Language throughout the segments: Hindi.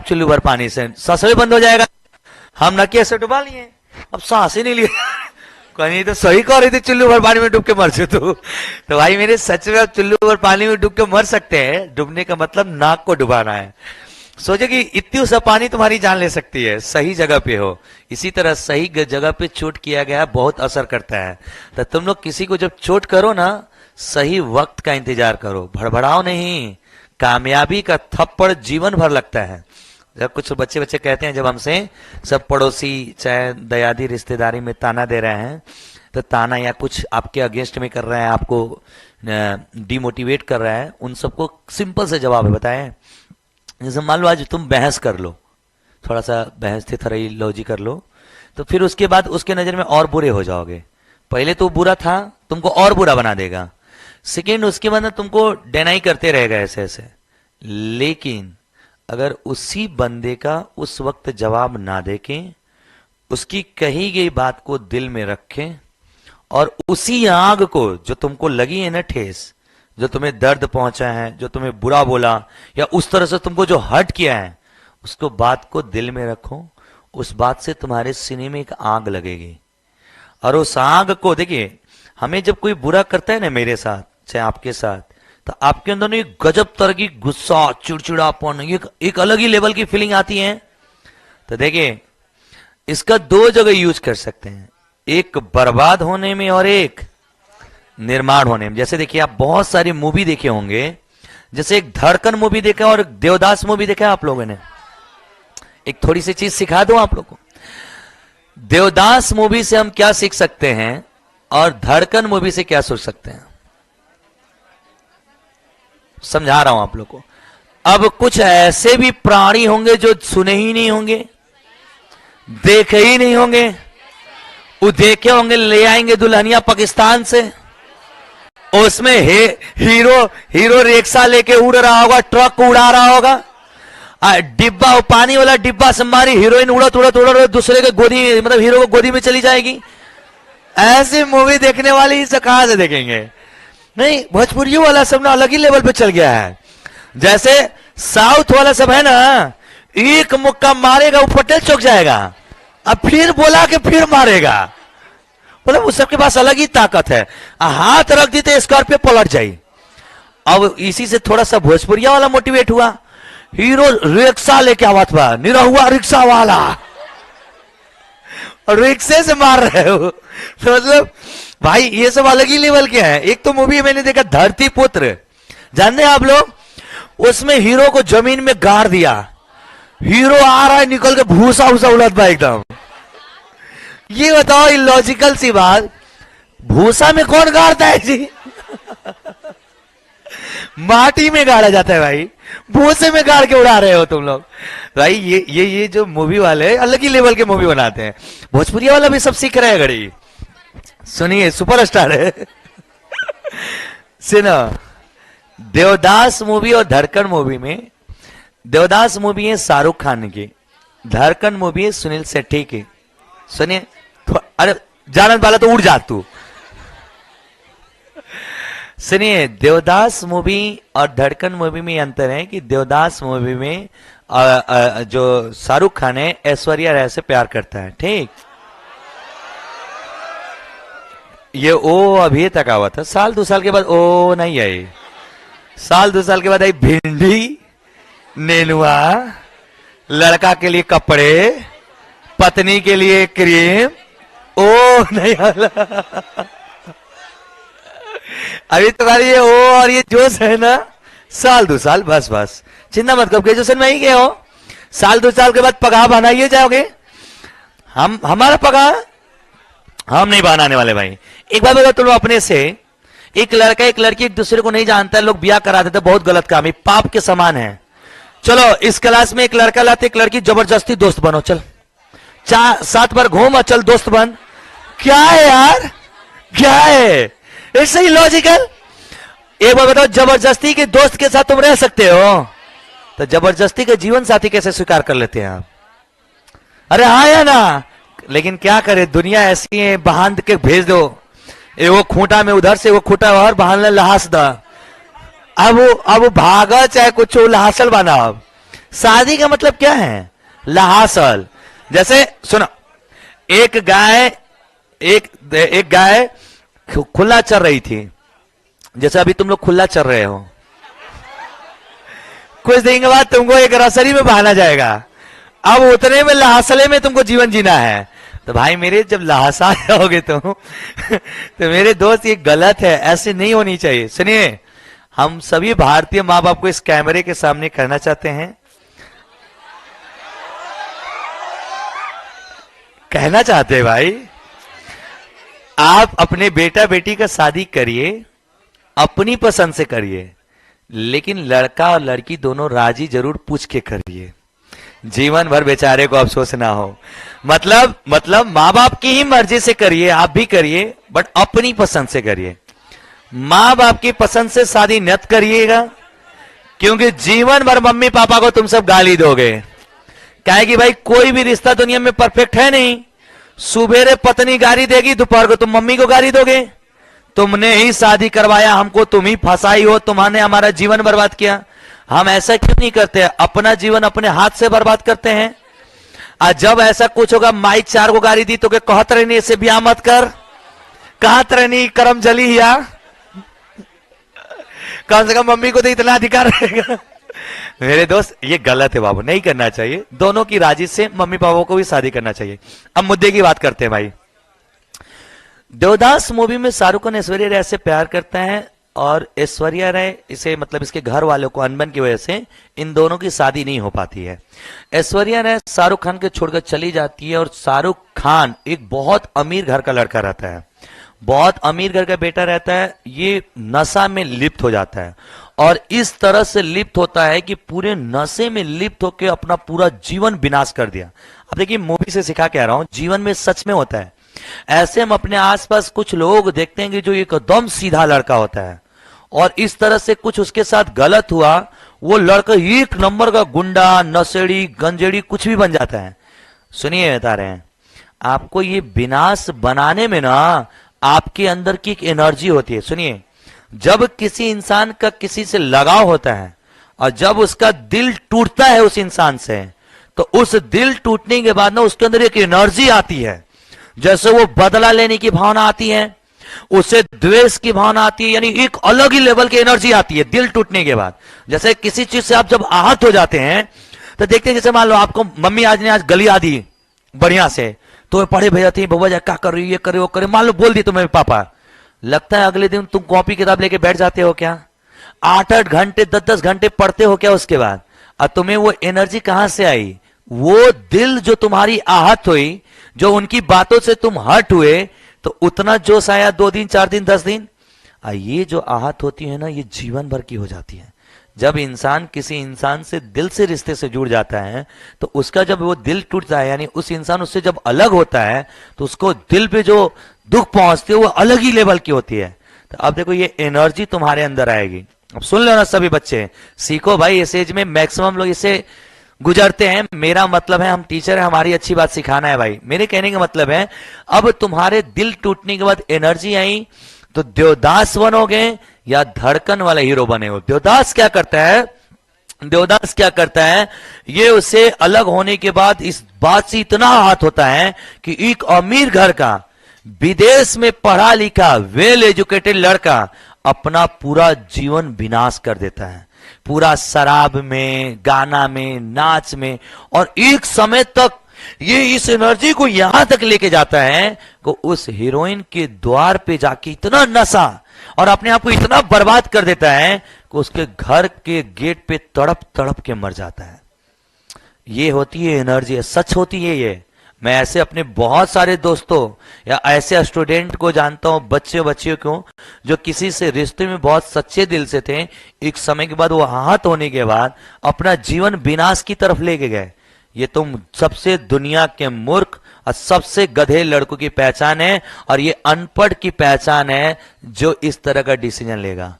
चुल्लू भर पानी से, ससवे बंद हो जाएगा। हम नकी ऐसे डुबा लिए, अब सांस ही नहीं लिए। कहीं तो सही कह रही थी, चुल्लू भर पानी में डूब के मर से तो भाई मेरे सच में आप चुल्लू भर पानी में डूब के मर सकते हैं। डूबने का मतलब नाक को डुबाना है। सोचो कि इतनी सा पानी तुम्हारी जान ले सकती है, सही जगह पे हो। इसी तरह सही जगह पे चोट किया गया बहुत असर करता है। तो तुम लोग किसी को जब चोट करो ना, सही वक्त का इंतजार करो, भड़बड़ाओ नहीं। कामयाबी का थप्पड़ जीवन भर लगता है। जब कुछ बच्चे कहते हैं, जब हमसे सब पड़ोसी चाहे दयादी रिश्तेदारी में ताना दे रहे हैं, तो ताना या कुछ आपके अगेंस्ट में कर रहे हैं, आपको डिमोटिवेट कर रहे हैं, उन सबको सिंपल से जवाब है, बताएं। जैसे मान लो आज तुम बहस कर लो, थोड़ा सा बहस थी थोड़ी लॉजी कर लो, तो फिर उसके बाद उसके नजर में और बुरे हो जाओगे। पहले तो बुरा था, तुमको और बुरा बना देगा। सेकेंड, उसके बाद तुमको डिनाई करते रहेगा ऐसे ऐसे। लेकिन अगर उसी बंदे का उस वक्त जवाब ना देके, उसकी कही गई बात को दिल में रखें, और उसी आग को जो तुमको लगी है ना ठेस, जो तुम्हें दर्द पहुंचा है, जो तुम्हें बुरा बोला या उस तरह से तुमको जो हर्ट किया है, उसको बात को दिल में रखो। उस बात से तुम्हारे सीने में एक आग लगेगी, और उस आग को देखिए, हमें जब कोई बुरा करता है ना, मेरे साथ चाहे आपके साथ, तो आपके अंदर एक गजब तरह की गुस्सा, चिड़चिड़ापन, एक अलग ही लेवल की फीलिंग आती है। तो देखिए, इसका दो जगह यूज कर सकते हैं, एक बर्बाद होने में और एक निर्माण होने में। जैसे देखिए, आप बहुत सारी मूवी देखे होंगे, जैसे एक धड़कन मूवी देखा और एक देवदास मूवी देखा आप लोगों ने। एक थोड़ी सी चीज सिखा दूं आप लोगों को। देवदास मूवी से हम क्या सीख सकते हैं और धड़कन मूवी से क्या सोच सकते हैं, समझा रहा हूं आप लोग को। अब कुछ ऐसे भी प्राणी होंगे जो सुने ही नहीं होंगे, देखे ही नहीं होंगे। वो देखे होंगे, ले आएंगे दुल्हनिया पाकिस्तान से, उसमें हीरो रिक्शा लेके उड़ रहा होगा, ट्रक उड़ा रहा होगा, डिब्बा, पानी वाला डिब्बा से हमारी हीरोइन उड़त दूसरे के गोदी, मतलब हीरो को गोदी में चली जाएगी। ऐसी मूवी देखने वाली इसे कहां से देखेंगे? नहीं, भोजपुरी वाला सब ना अलग ही लेवल पे चल गया है। जैसे साउथ वाला सब है ना, एक मुक्का मारेगा वो पटेल चौक जाएगा, अब फिर बोला कि फिर मारेगा। मतलब उस सबके पास अलग ही ताकत है, हाथ रख दी तो स्कॉर्पियो पलट जाए। अब इसी से थोड़ा सा भोजपुरिया वाला मोटिवेट हुआ, हीरो रिक्शा लेके आवत बा, निरहुआ रिक्शा वाला, और रिक्शे से मार रहे हो। तो मतलब भाई ये सब अलग ही लेवल के हैं। एक तो मूवी मैंने देखा धरती पुत्र, जानते हैं आप लोग, उसमें हीरो को जमीन में गाड़ दिया, हीरो आ रहा है निकल के भूसा भूसा उलट बा एकदम। ये बताओ इलॉजिकल सी बात, भूसा में कौन गाड़ता है जी? माटी में गाड़ा जाता है भाई, भूसे में गाड़ के उड़ा रहे हो तुम लोग। भाई ये जो मूवी वाले अलग ही लेवल के मूवी बनाते हैं। भोजपुरी वाला भी सब सीख रहे हैं घड़ी। सुनिए, सुपरस्टार है। सुनो, देवदास मूवी और धड़कन मूवी में, देवदास मूवी है शाहरुख खान की, धड़कन मूवी है सुनील शेट्टी की। सुनिए, अरे जानत वाला तो उड़ जा तू। सुनिए, देवदास मूवी और धड़कन मूवी में अंतर है कि देवदास मूवी में जो शाहरुख खान है ऐश्वर्या राय से प्यार करता है, ठीक। ये ओ अभी तक आवा था, साल 2 साल के बाद ओ नहीं आई, साल 2 साल के बाद आई भिंडी, नेनुआ, लड़का के लिए कपड़े, पत्नी के लिए क्रीम, ओ नहीं आला। अभी तुम्हारी ये ओ और ये जोश है ना, साल 2 साल बस चिंता मत करो, ग्रेजुएशन में ही गए हो, साल 2 साल के बाद पगार बनाइए जाओगे। हमारा पगार हम नहीं बनाने वाले भाई। एक बार बताओ तुम अपने से, एक लड़का एक लड़की एक दूसरे को नहीं जानता, लोग ब्याह करा देते, बहुत गलत काम है, पाप के समान है। चलो इस क्लास में एक लड़का लाते एक लड़की, जबरदस्ती दोस्त बनो, चल 7 बार घूम, चल दोस्त बन। क्या है यार, क्या है? It's illogical. एक बार बताओ, जबरदस्ती के दोस्त के साथ तुम रह सकते हो, तो जबरदस्ती के जीवन साथी कैसे स्वीकार कर लेते हैं आप? अरे हाँ या ना? लेकिन क्या करे, दुनिया ऐसी है, बांध के भेज दो, वो खूंटा में उधर से वो खूंटा और बांध लहास दा, अब वो भागा चाहे कुछ लहासल बना। अब शादी का मतलब क्या है? लहासल। जैसे सुनो, एक गाय खुला चर रही थी, जैसे अभी तुम लोग खुला चर रहे हो, कुछ दिन के बाद तुमको एक रसरी में बहाना जाएगा, अब उतने में लहासले में तुमको जीवन जीना है। तो भाई मेरे, जब लहासा जाओगे तुम तो मेरे दोस्त, ये गलत है, ऐसे नहीं होनी चाहिए। सुनिए, हम सभी भारतीय माँ बाप को इस कैमरे के सामने कहना चाहते हैं, कहना चाहते हैं भाई, आप अपने बेटा बेटी का शादी करिए, अपनी पसंद से करिए, लेकिन लड़का और लड़की दोनों राजी जरूर पूछ के करिए, जीवन भर बेचारे को अफसोस ना हो। मतलब माँ बाप की ही मर्जी से करिए, आप भी करिए, बट अपनी पसंद से करिए। माँ बाप की पसंद से शादी नत करिएगा, क्योंकि जीवन भर मम्मी पापा को तुम सब गाली दोगे। क्या है कि भाई कोई भी रिश्ता दुनिया में परफेक्ट है नहीं। सुबेरे पत्नी गाली देगी, दोपहर को तुम मम्मी को गाली दोगे। तुमने ही शादी करवाया हमको, तुम ही फंसाई हो, तुम्हारे हमारा जीवन बर्बाद किया। हम ऐसा क्यों नहीं करते? अपना जीवन अपने हाथ से बर्बाद करते हैं। आज जब ऐसा कुछ होगा, माई 4 को गाली दी तो क्या कहत रहनी इसे ब्याह मत कर, कहत रहनी करम जली, या कम से कम मम्मी को तो इतना अधिकार रहेगा। मेरे दोस्त, ये गलत है बाबू, नहीं करना चाहिए। दोनों की राजी से मम्मी पापा को भी शादी करना चाहिए। अब मुद्दे की बात करते हैं भाई। देवदास मूवी में शाहरुख खान ऐश्वर्या राय से प्यार करता है, और ऐश्वर्या राय इसे, मतलब इसके घर वालों को अनबन की वजह से इन दोनों की शादी नहीं हो पाती है। ऐश्वर्या राय शाहरुख खान के छोड़कर चली जाती है, और शाहरुख खान एक बहुत अमीर घर का लड़का रहता है, बहुत अमीर घर का बेटा रहता है। ये नशा में लिप्त हो जाता है, और इस तरह से लिप्त होता है कि पूरे नशे में लिप्त होकर अपना पूरा जीवन विनाश कर दिया। अब देखिए, मूवी से सिखा कह रहा हूं, जीवन में सच में होता है। ऐसे हम अपने आसपास कुछ लोग देखते हैं कि जो एकदम सीधा लड़का होता है, और इस तरह से कुछ उसके साथ गलत हुआ, वो लड़का एक नंबर का गुंडा, नशेड़ी, गंजेड़ी कुछ भी बन जाता है। सुनिए, बता रहे हैं आपको, ये विनाश बनाने में ना आपके अंदर की एक एनर्जी होती है। सुनिए, जब किसी इंसान का किसी से लगाव होता है, और जब उसका दिल टूटता है उस इंसान से, तो उस दिल टूटने के बाद ना उसके अंदर एक एनर्जी आती है। जैसे वो बदला लेने की भावना आती है, उसे द्वेष की भावना आती है, यानी एक अलग ही लेवल की एनर्जी आती है दिल टूटने के बाद। जैसे किसी चीज से आप जब आहत हो जाते हैं, तो देखते हैं, जैसे मान लो आपको मम्मी आज गलिया दी बढ़िया से, तो पढ़े भेजा थी, बबा जा क्या कर रही, ये करे वो करे, मान लो बोल दी तुम्हें पापा, लगता है अगले दिन तुम कॉपी किताब लेके बैठ जाते हो क्या? 8-8 घंटे 10-10 घंटे पढ़ते हो क्या उसके बाद? और तुम्हें वो एनर्जी कहां से आई? वो दिल जो तुम्हारी आहत हुई, जो उनकी बातों से तुम हट हुए, तो उतना जोश आया 2 दिन 4 दिन 10 दिन। ये जो आहत होती है ना, ये जीवन भर की हो जाती है। जब इंसान किसी इंसान से दिल से रिश्ते से जुड़ जाता है, तो उसका जब वो दिल टूटता है, यानी उस इंसान उससे जब अलग होता है, तो उसको दिल पे जो दुख पहुंचती है वो अलग ही लेवल की होती है। तो अब देखो, ये एनर्जी तुम्हारे अंदर आएगी। अब सुन लो ना सभी बच्चे, सीखो भाई। इस एज में मैक्सिमम लोग इसे गुजरते हैं। मेरा मतलब है, हम टीचर हैं, हमारी अच्छी बात सिखाना है भाई। मेरे कहने का मतलब है, अब तुम्हारे दिल टूटने के बाद एनर्जी आई, तो देवदास बनोगे या धड़कन वाला हीरो बने हो। देवदास क्या करता है, ये उसे अलग होने के बाद इस बात से इतना आहत होता है कि एक अमीर घर का, विदेश में पढ़ा लिखा, वेल एजुकेटेड लड़का अपना पूरा जीवन विनाश कर देता है, पूरा शराब में, गाना में, नाच में। और एक समय तक ये इस एनर्जी को यहां तक लेके जाता है कि उस हीरोइन के द्वार पे जाके इतना नशा और अपने आप को इतना बर्बाद कर देता है कि उसके घर के गेट पे तड़प तड़प के मर जाता है। ये होती है एनर्जी, सच होती है ये। मैं ऐसे अपने बहुत सारे दोस्तों या ऐसे स्टूडेंट को जानता हूं, बच्चियों को, जो किसी से रिश्ते में बहुत सच्चे दिल से थे, एक समय के बाद वो आहत होने के बाद अपना जीवन विनाश की तरफ लेके गए। ये तुम सबसे दुनिया के मूर्ख और सबसे गधे लड़कों की पहचान है, और ये अनपढ़ की पहचान है जो इस तरह का डिसीजन लेगा।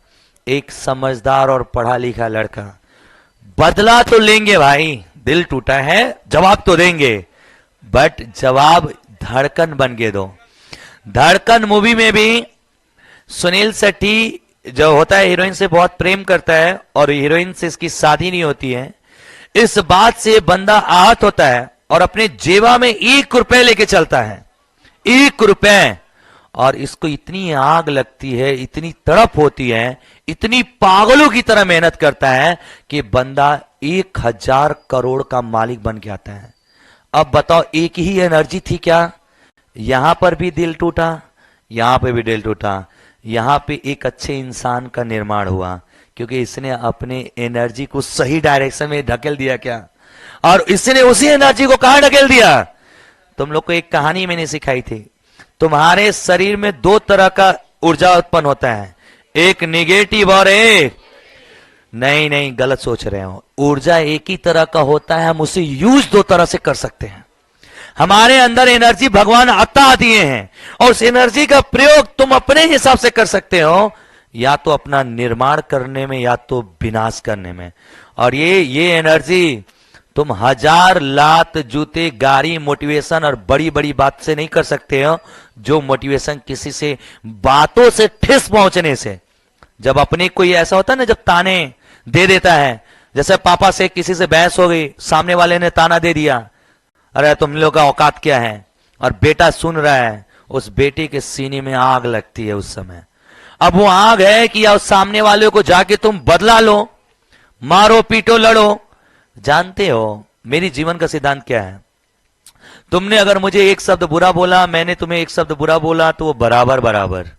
एक समझदार और पढ़ा लिखा लड़का बदला तो लेंगे भाई, दिल टूटा है, जवाब तो देंगे, बट जवाब धड़कन बन के दो। धड़कन मूवी में भी सुनील शेट्टी जो होता है हीरोइन से बहुत प्रेम करता है, और हीरोइन से इसकी शादी नहीं होती है। इस बात से बंदा आहत होता है और अपने जेबा में 1 रुपए लेके चलता है, 1 रुपए, और इसको इतनी आग लगती है, इतनी तड़प होती है, इतनी पागलों की तरह मेहनत करता है कि बंदा 1000 करोड़ का मालिक बन के आता है। अब बताओ, एक ही एनर्जी थी क्या? यहां पर भी दिल टूटा, यहां पे भी दिल टूटा, यहां पे एक अच्छे इंसान का निर्माण हुआ क्योंकि इसने अपने एनर्जी को सही डायरेक्शन में ढकेल दिया क्या? और इसने उसी एनर्जी को कहां ढकेल दिया? तुम लोग को एक कहानी मैंने सिखाई थी, तुम्हारे शरीर में 2 तरह का ऊर्जा उत्पन्न होता है, एक निगेटिव और एक, नहीं गलत सोच रहे हो, ऊर्जा एक ही तरह का होता है, हम उसे यूज 2 तरह से कर सकते हैं। हमारे अंदर एनर्जी भगवान अता दिए हैं और उस एनर्जी का प्रयोग तुम अपने हिसाब से कर सकते हो, या तो अपना निर्माण करने में या तो विनाश करने में। और ये एनर्जी तुम 1000 लात जूते गाड़ी मोटिवेशन और बड़ी बड़ी बात से नहीं कर सकते हो। जो मोटिवेशन किसी से बातों से ठेस पहुंचने से, जब अपने कोई ऐसा होता है ना, जब ताने दे देता है, जैसे पापा से किसी से बहस हो गई, सामने वाले ने ताना दे दिया, अरे तुम लोग का औकात क्या है, और बेटा सुन रहा है, उस बेटे के सीने में आग लगती है उस समय। अब वो आग है कि या उस सामने वाले को जाके तुम बदला लो, मारो पीटो लड़ो। जानते हो मेरी जीवन का सिद्धांत क्या है? तुमने अगर मुझे 1 शब्द बुरा बोला, मैंने तुम्हें 1 शब्द बुरा बोला, तो वो बराबर बराबर।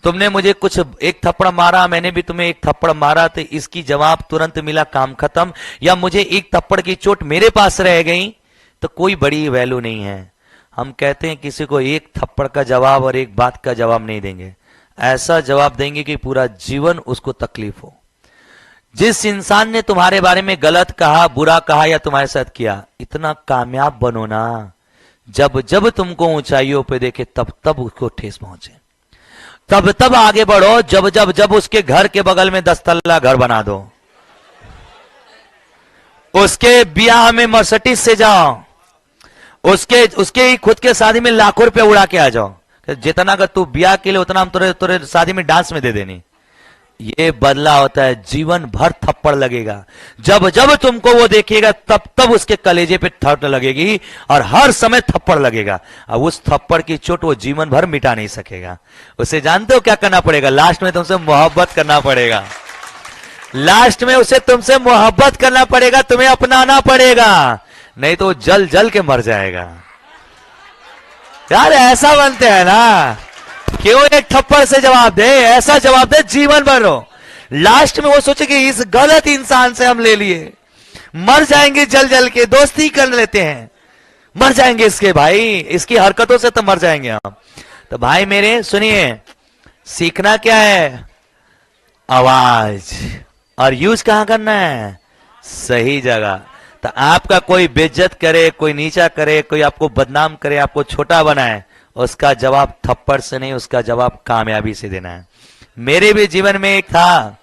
तुमने मुझे कुछ 1 थप्पड़ मारा, मैंने भी तुम्हें 1 थप्पड़ मारा, तो इसकी जवाब तुरंत मिला, काम खत्म। या मुझे 1 थप्पड़ की चोट मेरे पास रह गई तो कोई बड़ी वैल्यू नहीं है। हम कहते हैं किसी को 1 थप्पड़ का जवाब और 1 बात का जवाब नहीं देंगे, ऐसा जवाब देंगे कि पूरा जीवन उसको तकलीफ हो। जिस इंसान ने तुम्हारे बारे में गलत कहा, बुरा कहा या तुम्हारे साथ किया, इतना कामयाब बनो ना, जब जब तुमको ऊंचाइयों पे देखे तब तब उसको ठेस पहुंचे, तब तब आगे बढ़ो, जब जब जब उसके घर के बगल में 10 तल्ला घर बना दो, उसके ब्याह में मर्सिडीज से जाओ, उसके खुद के शादी में लाखों रुपए उड़ा के आ जाओ, जितना अगर तू ब्याह के लिए उतना हम तुरे शादी में डांस में दे देनी। ये बदला होता है, जीवन भर थप्पड़ लगेगा, जब जब तुमको वो देखेगा तब तब उसके कलेजे पे थप्पड़ लगेगी और हर समय थप्पड़ लगेगा। अब उस थप्पड़ की चोट वो जीवन भर मिटा नहीं सकेगा। उसे जानते हो क्या करना पड़ेगा? लास्ट में तुमसे मोहब्बत करना पड़ेगा, लास्ट में उसे तुमसे मोहब्बत करना पड़ेगा, तुम्हें अपनाना पड़ेगा, नहीं तो जल जल के मर जाएगा। यार ऐसा बनते हैं ना, क्यों 1 थप्पड़ से जवाब दे, ऐसा जवाब दे जीवन भर हो। लास्ट में वो सोचे कि इस गलत इंसान से हम ले लिए, मर जाएंगे जल जल के, दोस्ती कर लेते हैं, मर जाएंगे इसके भाई, इसकी हरकतों से तो मर जाएंगे हम। तो भाई मेरे सुनिए, सीखना क्या है? आवाज, और यूज कहां करना है? सही जगह। तो आपका कोई बेइज्जत करे, कोई नीचा करे, कोई आपको बदनाम करे, आपको छोटा बनाए, उसका जवाब थप्पड़ से नहीं, उसका जवाब कामयाबी से देना है। मेरे भी जीवन में एक था,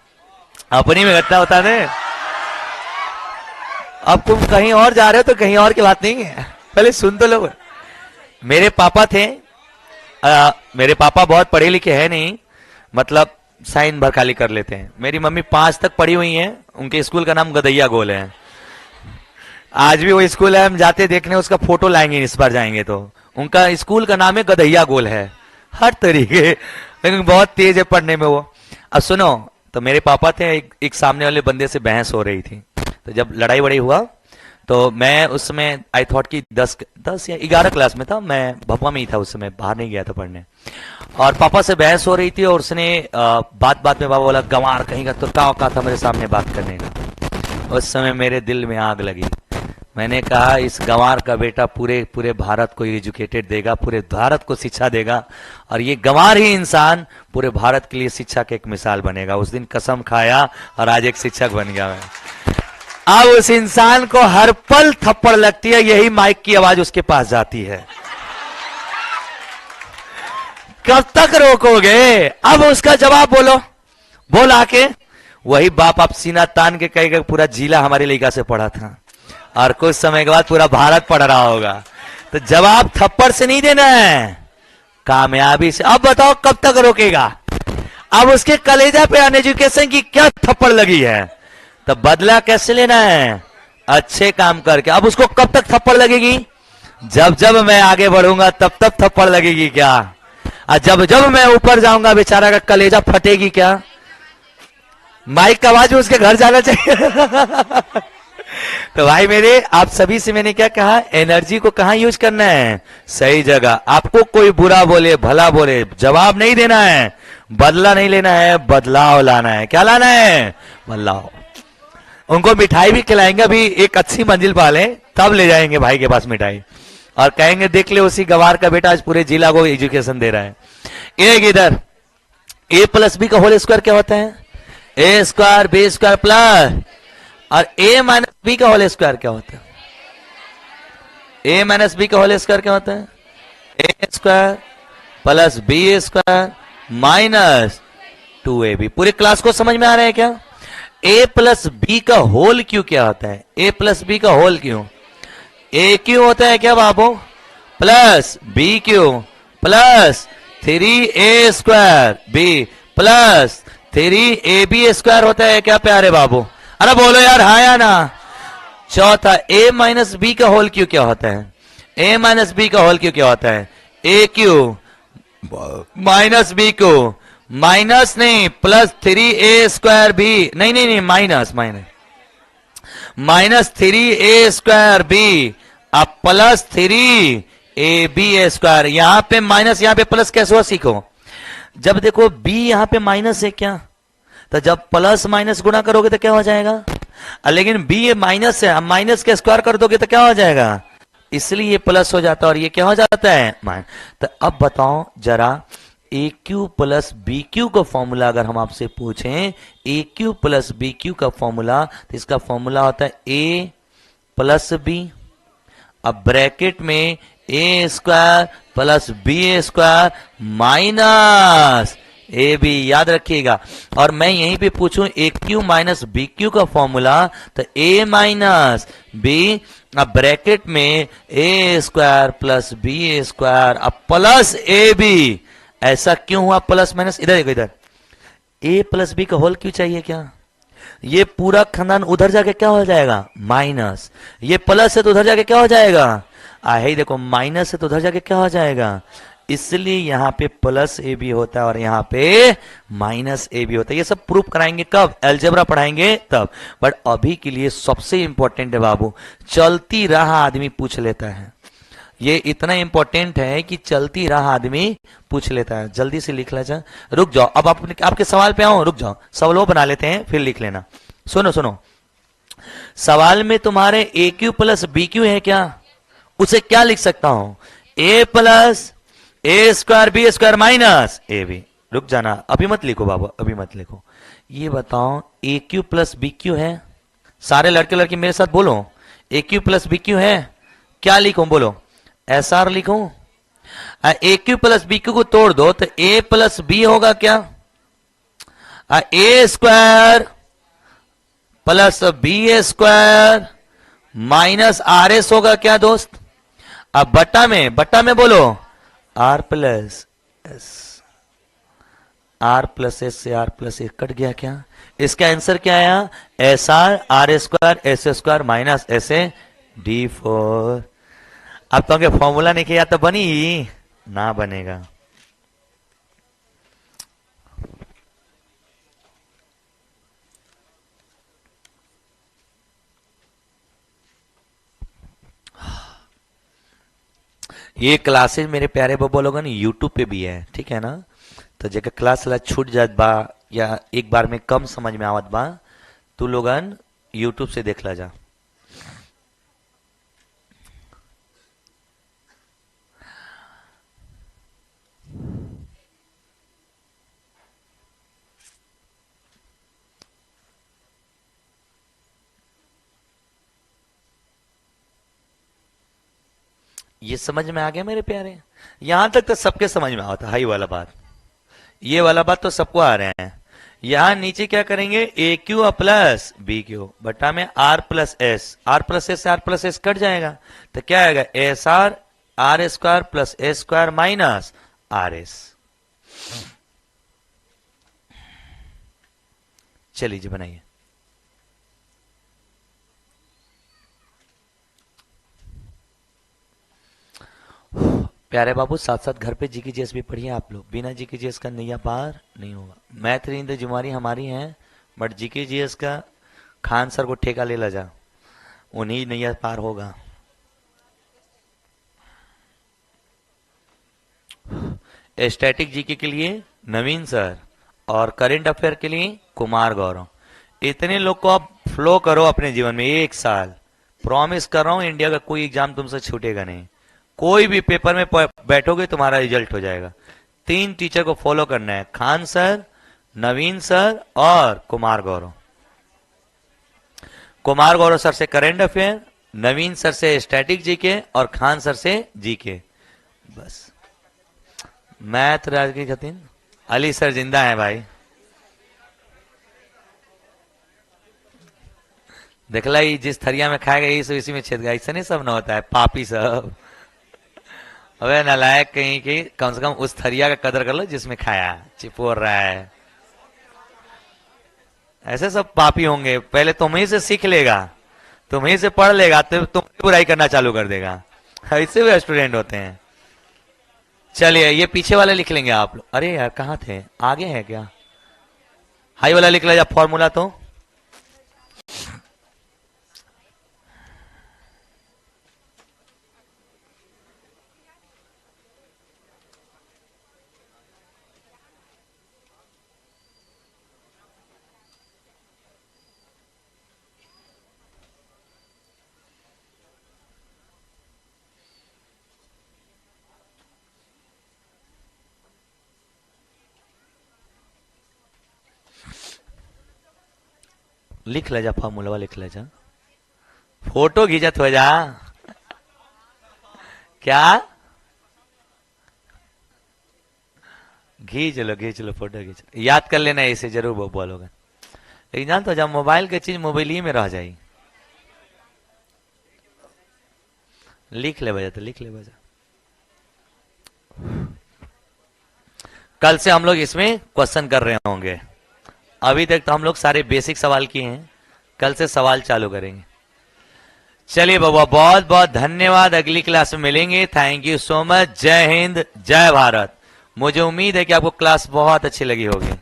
अपनी में घटना होता है। अब तुम कहीं और जा रहे हो तो कहीं और की बात नहीं है, पहले सुन तो लो। मेरे पापा थे, मेरे पापा बहुत पढ़े लिखे हैं नहीं, मतलब साइन भर खाली कर लेते हैं। मेरी मम्मी 5 तक पढ़ी हुई हैं, उनके स्कूल का नाम गदैया गोल है। आज भी वो स्कूल है, हम जाते देखने, उसका फोटो लाएंगे इस बार जाएंगे तो। उनका स्कूल का नाम है गदैया गोल है, हर तरीके, लेकिन बहुत तेज है पढ़ने में वो। अब सुनो, तो मेरे पापा थे, एक सामने वाले बंदे से बहस हो रही थी, तो जब लड़ाई बड़ी हुआ तो मैं उस समय आई थॉट कि 10 या 11 क्लास में था, मैं भभुआ में ही था उस समय, बाहर नहीं गया था पढ़ने। और पापा से बहस हो रही थी और उसने बात बात में पापा बोला, गंवार कहीं का, तो क्या औकात था मेरे सामने बात करने का। उस समय मेरे दिल में आग लगी। मैंने कहा इस गंवार का बेटा पूरे भारत को एजुकेटेड देगा, पूरे भारत को शिक्षा देगा, और ये गंवार ही इंसान पूरे भारत के लिए शिक्षा के एक मिसाल बनेगा। उस दिन कसम खाया और आज एक शिक्षक बन गया मैं। अब उस इंसान को हर पल थप्पड़ लगती है, यही माइक की आवाज उसके पास जाती है। कब तक रोकोगे? अब उसका जवाब बोलो, बोल आके। वही बाप आप सीना तान के कहेगा पूरा जिला हमारे लड़का से पढ़ा था, और कुछ समय के बाद पूरा भारत पढ़ रहा होगा। तो जवाब थप्पड़ से नहीं देना है, कामयाबी से। अब बताओ कब तक रोकेगा? अब उसके कलेजा पे अनएजुकेशन की क्या थप्पड़ लगी है, तो बदला कैसे लेना है? अच्छे काम करके। अब उसको कब तक थप्पड़ लगेगी? जब जब मैं आगे बढ़ूंगा तब तब थप्पड़ लगेगी क्या? और जब जब मैं ऊपर जाऊंगा बेचारा का कलेजा फटेगी क्या? माइक का आवाज में उसके घर जाना चाहिए। तो भाई मेरे, आप सभी से मैंने क्या कहा? एनर्जी को कहां यूज करना है? सही जगह। आपको कोई बुरा बोले भला बोले, जवाब नहीं देना है, बदला नहीं लेना है, बदलाव लाना है। क्या लाना है? बदलाव। उनको मिठाई भी खिलाएंगे, अभी एक अच्छी मंजिल पाले तब ले जाएंगे भाई के पास मिठाई, और कहेंगे देख ले उसी गवार का बेटा आज पूरे जिला को एजुकेशन दे रहा है। एक इधर ए प्लस बी का होल स्क्वायर क्या होता है? A square B square plus, और ए माइनस बी का होल स्क्वायर क्या होता है? ए माइनस बी का होल स्क्वायर क्या होता है? A square plus B square minus 2ab। पूरे क्लास को समझ में आ रहा है क्या? ए प्लस बी का होल क्यों क्या होता है? ए प्लस बी का होल क्यों? ए क्यों होता है क्या बाबू? Plus B cube plus 3a square B plus 3ab square होता है क्या प्यारे बाबू? अरे बोलो यार हाँ या ना। चौथा, ए माइनस बी का होल क्यों क्या होता है? ए माइनस बी का होल क्यों क्या होता है? A cube minus b cube, minus नहीं प्लस 3a स्क्वायर बी, नहीं नहीं नहीं minus minus 3a square b अब प्लस 3ab स्क्वायर। यहां पे माइनस यहां पे प्लस कैसे हुआ सीखो। जब देखो b यहां पे माइनस है क्या, तो जब प्लस माइनस गुणा करोगे तो क्या हो जाएगा? लेकिन b ये माइनस है, अब माइनस के स्क्वायर कर दोगे तो क्या हो जाएगा? इसलिए ये प्लस हो जाता है और ये क्या हो जाता है? तो अब बताओ जरा, a Q plus B cube का फॉर्मूला अगर हम आपसे पूछें, a Q plus B cube का फॉर्मूला, तो इसका फॉर्मूला होता है ए प्लस बी, अब ब्रैकेट में a square plus B square minus a b, याद रखिएगा। और मैं यहीं पे पूछूं a cube minus b cube का फॉर्मूला, तो ए माइनस बी, अब ब्रैकेट में a square plus B square अब प्लस ए बी। ऐसा क्यों हुआ प्लस माइनस? इधर देखो, इधर ए प्लस बी का होल क्यों चाहिए क्या? ये पूरा खानदान उधर जाके क्या हो जाएगा? माइनस। ये प्लस है तो उधर जाके क्या हो जाएगा? ही देखो माइनस है तो उधर जाके क्या हो जाएगा? इसलिए यहां पे प्लस ए बी होता है और यहां पे माइनस ए बी होता है। ये सब प्रूफ कराएंगे कब? अलजेब्रा पढ़ाएंगे तब। बट अभी के लिए सबसे इंपॉर्टेंट है बाबू, चलती राह आदमी पूछ लेता है। ये इतना इंपॉर्टेंट है कि चलती राह आदमी पूछ लेता है। जल्दी से लिख लेना। रुक जाओ, अब आपके सवाल पे आओ, रुक जाओ, सवाल बना लेते हैं फिर लिख लेना। सुनो सुनो, सवाल में तुम्हारे a Q plus B cube है क्या? उसे क्या लिख सकता हूं? A plus a square B square minus a b. रुक जाना, अभी मत लिखो बाबू, अभी मत लिखो। ये बताओ a Q plus B cube है? सारे लड़के लड़की मेरे साथ बोलो, a Q plus B cube है? क्या लिखूं बोलो? एस आर लिखूं? A Q plus B cube को तोड़ दो तो ए प्लस बी होगा क्या? A square plus B square minus are s होगा क्या दोस्त? अब बट्टा में बोलो r plus S, are plus S से आर प्लस ए कट गया क्या? इसका आंसर क्या आया? S R square S square minus S A D 4। अब तो अगर फॉर्मूला नहीं किया तो बनी ना, बनेगा। ये क्लासेस मेरे प्यारे बब्बो लोगों ने यूट्यूब पे भी है, ठीक है ना? तो जगह क्लास ला छूट जात बा या एक बार में कम समझ में आवत बा, तू लोगन यूट्यूब से देख ला जा। ये समझ में आ गया मेरे प्यारे? यहां तक तो सबके समझ में आता है वाला बात, ये वाला बात तो सबको आ रहे हैं। यहां नीचे क्या करेंगे? A Q plus B Q बटा में R plus S, are plus S से आर प्लस एस कट जाएगा तो क्या आएगा? S R R square plus S square minus are S. चलिए जी बनाइए। प्यारे बाबू, साथ साथ घर पे जीकेजीएस भी पढ़िए आप लोग। बिना जीकेजीएस का नैया पार नहीं होगा। मैथ नींद जुमारी हमारी है, बट जीकेजीएस का खान सर को ठेका ले ला जा, उन्हीं नैया पार होगा। स्टैटिक जीके के लिए नवीन सर और करेंट अफेयर के लिए कुमार गौरव। इतने लोग को आप फ्लो करो अपने जीवन में 1 साल। प्रॉमिस कर रहा हूं, इंडिया का कोई एग्जाम तुमसे छूटेगा नहीं। कोई भी पेपर में बैठोगे तुम्हारा रिजल्ट हो जाएगा। 3 टीचर को फॉलो करना है, खान सर, नवीन सर और कुमार गौरव। कुमार गौरव सर से करेंट अफेयर, नवीन सर से स्टैटिक जीके और खान सर से जीके। बस मैथ राज की खतीन अली सर जिंदा है भाई। देखला ही जिस थरिया में खाएगा यही सब इसी में छेद गया। ऐसा नहीं सब ना होता है, पापी सब। अबे नालायक कहीं की, कम से कम उस थरिया का कदर कर लो जिसमें खाया, चिपोर रहा है। ऐसे सब पापी होंगे। पहले तुम ही से सीख लेगा, तुम ही से पढ़ लेगा, तो तुम बुराई करना चालू कर देगा। ऐसे भी स्टूडेंट होते हैं। चलिए ये पीछे वाले लिख लेंगे आप लोग। अरे यार कहाँ थे, आगे है क्या? हाई वाला लिख लिया फॉर्मूला तो। लिख ले जा फॉर्मूला, लिख ले जा। फोटो खींचत हो जा क्या? खींच लो फोटो खींच लो। याद कर लेना, इसे जरूर बोलोगे। लेकिन जान तो जब मोबाइल की चीज मोबाइल ही में रह जाए। लिख ले बजा, तो लिख ले बजा। कल से हम लोग इसमें क्वेश्चन कर रहे होंगे। अभी तक तो हम लोग सारे बेसिक सवाल किए हैं, कल से सवाल चालू करेंगे। चलिए बाबा, बहुत बहुत धन्यवाद। अगली क्लास में मिलेंगे। Thank you so much. जय हिंद, जय भारत। मुझे उम्मीद है कि आपको क्लास बहुत अच्छी लगी होगी।